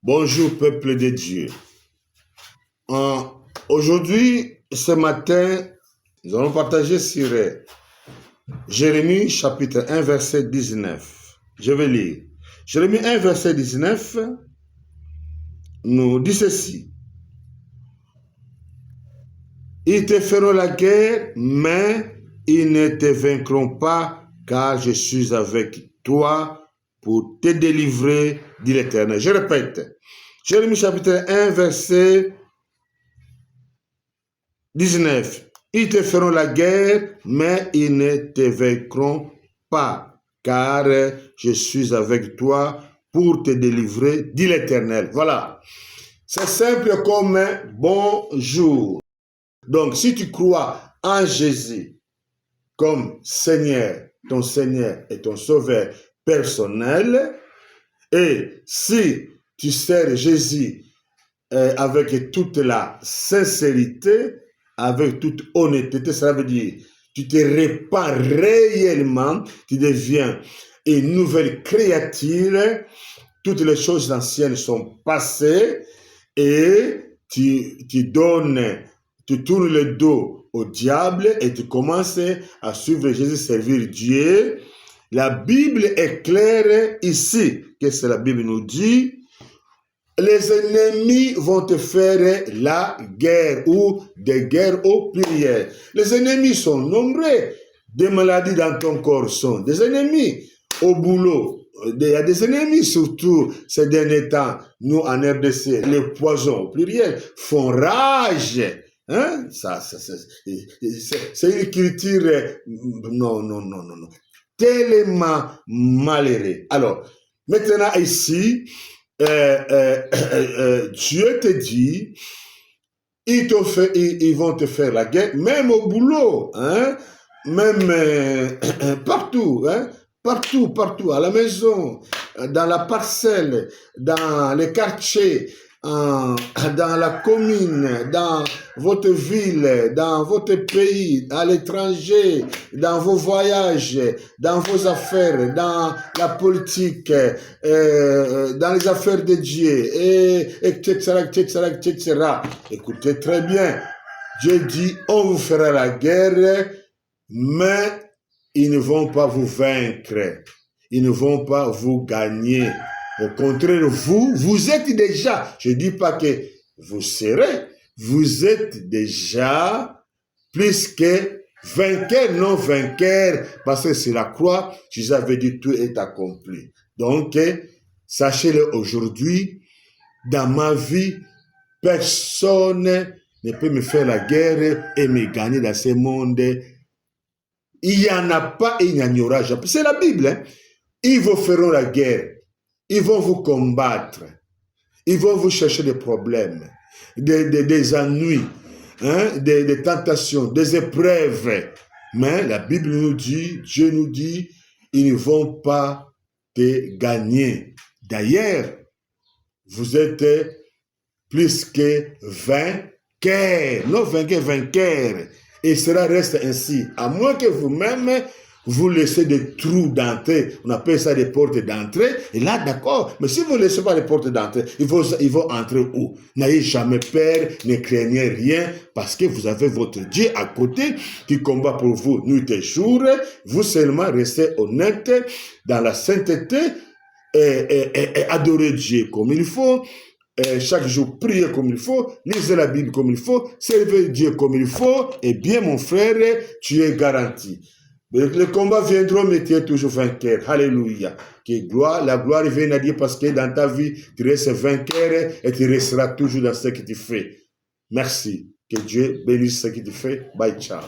Bonjour peuple de Dieu. Aujourd'hui, ce matin, nous allons partager sur Jérémie chapitre 1 verset 19. Je vais lire. Jérémie 1 verset 19 nous dit ceci. Ils te feront la guerre, mais ils ne te vaincront pas, car je suis avec toi pour te délivrer, dit l'Éternel. Je répète. Jérémie chapitre 1 verset 19. Ils te feront la guerre, mais ils ne te vaincront pas, car je suis avec toi pour te délivrer, dit l'Éternel. Voilà. C'est simple comme un bonjour. Donc, si tu crois en Jésus comme Seigneur, ton Seigneur et ton Sauveur personnel, et si tu sers Jésus avec toute la sincérité, avec toute honnêteté, ça veut dire tu te répands réellement, tu deviens une nouvelle créature, toutes les choses anciennes sont passées et tu tournes le dos au diable et tu commences à suivre Jésus, servir Dieu. La Bible est claire ici. Qu'est-ce que la Bible nous dit? Les ennemis vont te faire la guerre ou des guerres au pluriel. Les ennemis sont nombreux. Des maladies dans ton corps sont des ennemis. Au boulot, il y a des ennemis, surtout ces derniers temps. Nous, en RDC, les poisons au pluriel font rage. Hein? C'est une écriture, non. Tellement malheureux. Alors, maintenant ici, Dieu te dit, ils vont te faire la guerre, même au boulot, hein? Même partout, hein? Partout, à la maison, dans la parcelle, dans les quartiers, dans la commune, dans votre ville, dans votre pays, à l'étranger, dans vos voyages, dans vos affaires, dans la politique, dans les affaires de Dieu, etc. Écoutez très bien, Dieu dit, on vous fera la guerre, mais ils ne vont pas vous vaincre, ils ne vont pas vous gagner. Au contraire, vous êtes déjà, je ne dis pas que vous serez, vous êtes déjà plus que vainqueur, non vainqueur, parce que c'est la croix, Jésus avait dit tout est accompli. Donc, sachez-le aujourd'hui, dans ma vie, personne ne peut me faire la guerre et me gagner dans ce monde. Il n'y en a pas et il n'y en aura jamais. C'est la Bible, hein? Ils vous feront la guerre. Ils vont vous combattre. Ils vont vous chercher des problèmes, des ennuis, hein, des tentations, des épreuves. Mais la Bible nous dit, Dieu nous dit, ils ne vont pas te gagner. D'ailleurs, vous êtes plus que vainqueurs. Non vainqueurs. Et cela reste ainsi. À moins que vous-même, vous laissez des trous d'entrée, on appelle ça des portes d'entrée, et là, d'accord, mais si vous ne laissez pas les portes d'entrée, ils vont entrer où? N'ayez jamais peur, ne craignez rien, parce que vous avez votre Dieu à côté qui combat pour vous nuit et jour. Vous seulement restez honnête dans la sainteté et adorez Dieu comme il faut. Chaque jour, priez comme il faut, lisez la Bible comme il faut, servez Dieu comme il faut, et bien mon frère, tu es garanti. Les combats viendront, mais tu es toujours vainqueur. Alléluia. Que la gloire vienne à Dieu parce que dans ta vie, tu restes vainqueur et tu resteras toujours dans ce que tu fais. Merci. Que Dieu bénisse ce que tu fais. Bye, ciao.